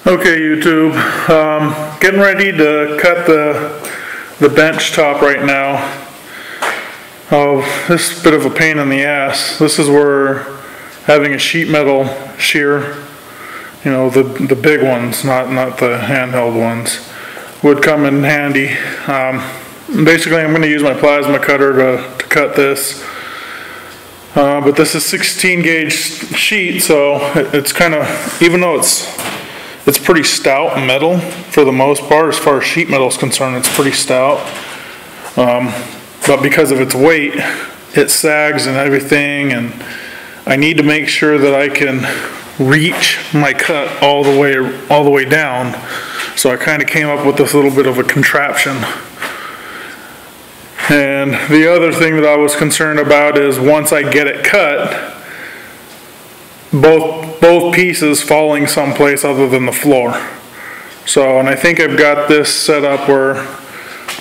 Okay, YouTube, getting ready to cut the bench top right now. Oh, this is a bit of a pain in the ass. This is where having a sheet metal shear, you know, the big ones, not the handheld ones, would come in handy. Basically, I'm going to use my plasma cutter to cut this. But this is 16 gauge sheet, so it's kind of, even though it's pretty stout metal for the most part, as far as sheet metal is concerned, it's pretty stout. But because of its weight, it sags and everything, and I need to make sure that I can reach my cut all the way down. So I kind of came up with this little bit of a contraption. And the other thing that I was concerned about is once I get it cut, both pieces falling someplace other than the floor. So, and I think I've got this set up where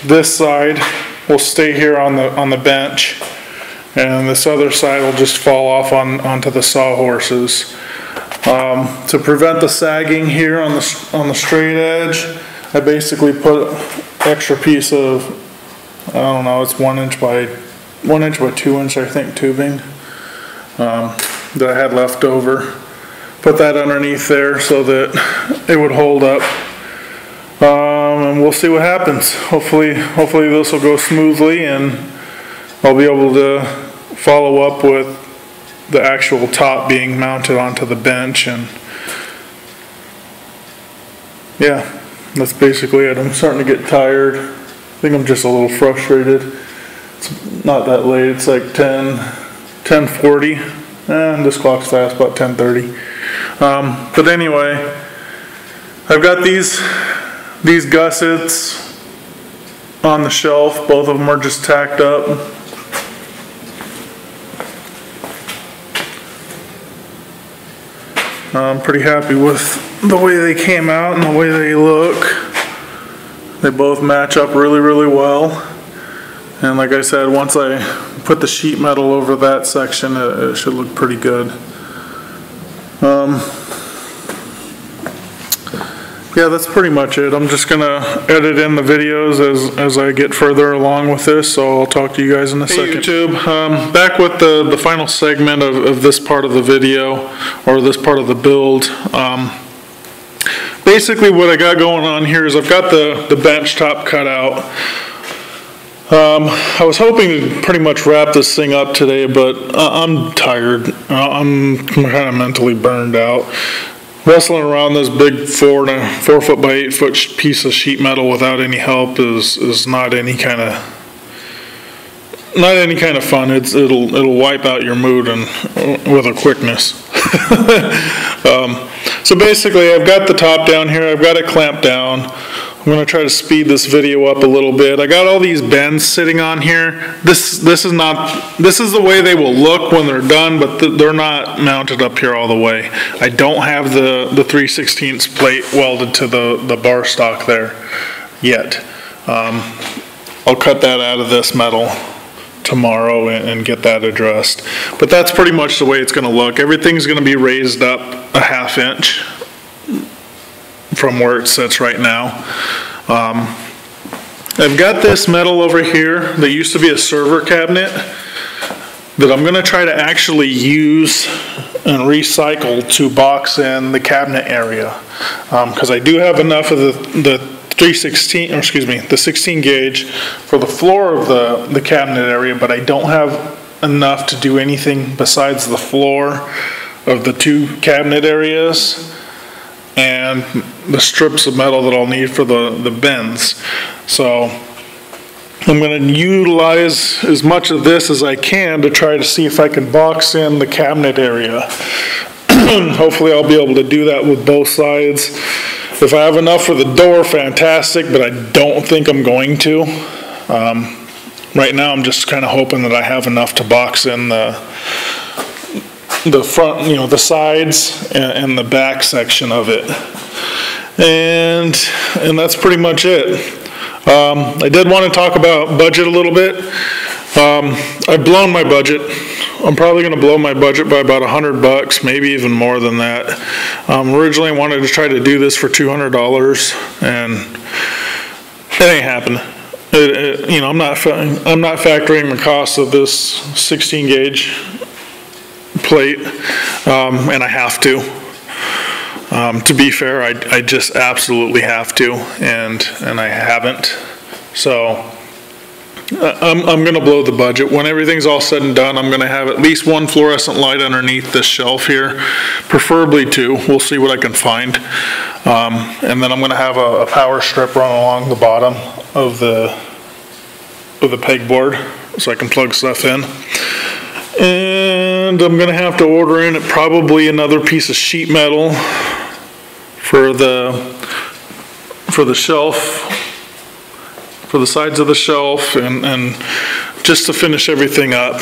this side will stay here on the bench, and this other side will just fall off onto the sawhorses. To prevent the sagging here on the straight edge, I basically put an extra piece of, I don't know, it's 1 inch by 2 inch, I think, tubing that I had left over. Put that underneath there so that it would hold up, and we'll see what happens. Hopefully this will go smoothly, and I'll be able to follow up with the actual top being mounted onto the bench. And yeah, that's basically it. I'm starting to get tired. I think I'm just a little frustrated. It's not that late, it's like 10:40. And this clock's fast, about 10:30. But anyway, I've got these gussets on the shelf. Both of them are just tacked up. I'm pretty happy with the way they came out and the way they look. They both match up really, really well. And like I said, once I put the sheet metal over that section, it should look pretty good. Yeah, that's pretty much it. I'm just gonna edit in the videos as I get further along with this, so I'll talk to you guys in a second. Hey YouTube, back with the final segment of this part of the video, or this part of the build. Basically what I got going on here is I've got the bench top cut out. I was hoping to pretty much wrap this thing up today, but I'm tired. I'm kind of mentally burned out. Wrestling around this big 4 foot by 8 foot piece of sheet metal without any help is not any kind of fun. It'll wipe out your mood and with a quickness. So basically, I've got the top down here. I've got it clamped down. I'm going to try to speed this video up a little bit. I got all these bends sitting on here. This is the way they will look when they're done, but they're not mounted up here all the way. I don't have the 3/16 plate welded to the bar stock there yet. I'll cut that out of this metal tomorrow and get that addressed. But that's pretty much the way it's going to look. Everything's going to be raised up a 1/2 inch from where it sits right now. I've got this metal over here that used to be a server cabinet that I'm going to try to actually use and recycle to box in the cabinet area, because I do have enough of the 3/16, or excuse me, the 16 gauge for the floor of the cabinet area, but I don't have enough to do anything besides the floor of the 2 cabinet areas and the strips of metal that I'll need for the bends. So I'm going to utilize as much of this as I can to try to see if I can box in the cabinet area. Hopefully I'll be able to do that with both sides. If I have enough for the door, fantastic, but I don't think I'm going to. Right now I'm just kind of hoping that I have enough to box in the front, you know, the sides and the back section of it. And that's pretty much it. I did want to talk about budget a little bit. I've blown my budget I'm probably going to blow my budget by about $100, maybe even more than that. Originally I wanted to try to do this for $200, and it ain't happening. You know, I'm not factoring the cost of this 16 gauge plate, and I have to. To be fair, I just absolutely have to, and I haven't. So I'm going to blow the budget. When everything's all said and done, I'm going to have at least one fluorescent light underneath this shelf here, preferably two. We'll see what I can find. And then I'm going to have a power strip run along the bottom of the pegboard so I can plug stuff in. And I'm going to have to order in probably another piece of sheet metal for the shelf, for the sides of the shelf, and just to finish everything up.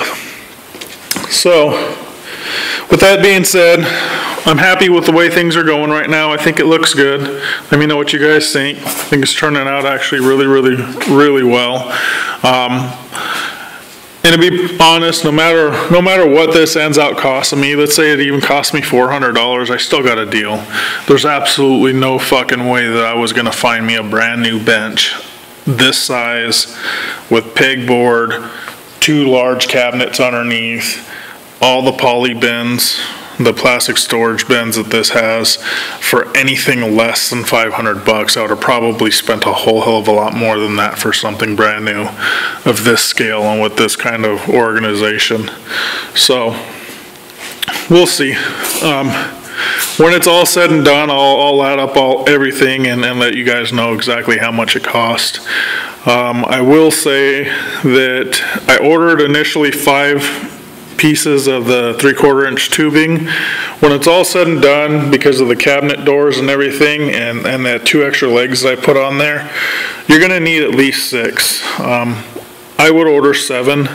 So with that being said, I'm happy with the way things are going right now. I think it looks good. Let me know what you guys think. I think it's turning out actually really well. And to be honest, no matter what this ends out costing me, let's say it even cost me $400, I still got a deal. There's absolutely no fucking way that I was gonna find me a brand new bench this size with pegboard, 2 large cabinets underneath, all the poly bins, the plastic storage bins that this has, for anything less than $500. I would have probably spent a whole hell of a lot more than that for something brand new of this scale and with this kind of organization. So we'll see. When it's all said and done, I'll add up everything and let you guys know exactly how much it cost. I will say that I ordered initially 5 pieces of the 3/4 inch tubing. When it's all said and done, because of the cabinet doors and everything, and the 2 extra legs that I put on there, you're gonna need at least 6. I would order 7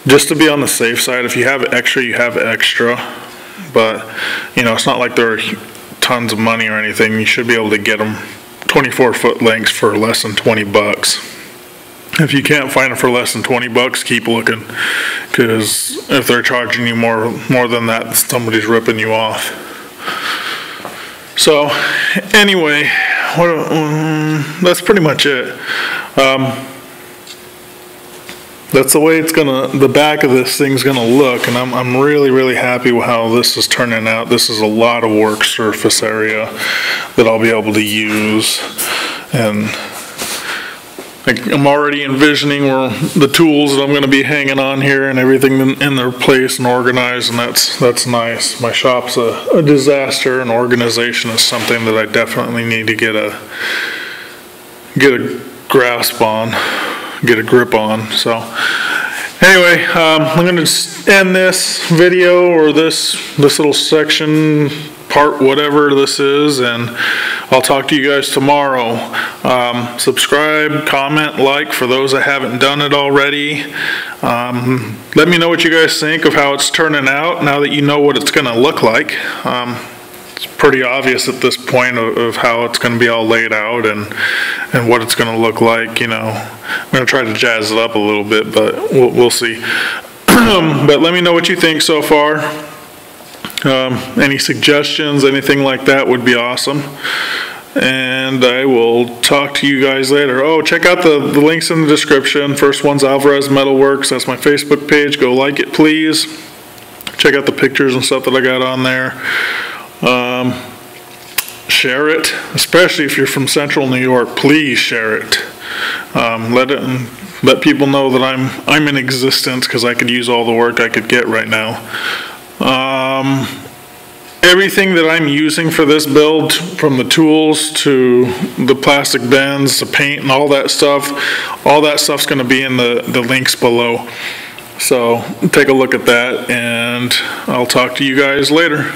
just to be on the safe side. If you have extra, you have extra, but you know, it's not like they're tons of money or anything. You should be able to get them 24-foot lengths for less than $20. If you can't find it for less than $20, keep looking, because if they're charging you more than that, somebody's ripping you off. So anyway, that's pretty much it. That's the way the back of this thing's gonna look, and I'm really happy with how this is turning out. This is a lot of work surface area that I'll be able to use, and I'm already envisioning where the tools that I'm going to be hanging on here and everything in their place and organized, and that's nice. My shop's a disaster, and organization is something that I definitely need to get a grasp on, get a grip on. So anyway, I'm going to end this video, or this little section, part, whatever this is, and I'll talk to you guys tomorrow. Subscribe, comment, like for those that haven't done it already. Let me know what you guys think of how it's turning out now that you know what it's going to look like. It's pretty obvious at this point of how it's going to be all laid out and what it's going to look like. You know, I'm going to try to jazz it up a little bit, but we'll see. But let me know what you think so far. Any suggestions, anything like that would be awesome. And I will talk to you guys later. Oh, check out the links in the description. First one's Alvarez Metalworks. That's my Facebook page. Go like it, please. Check out the pictures and stuff that I got on there. Share it, especially if you're from Central New York. Please share it. Let people know that I'm in existence, because I could use all the work I could get right now. Everything that I'm using for this build, from the tools to the plastic bends, the paint, and all that stuff's going to be in the links below. So take a look at that, and I'll talk to you guys later.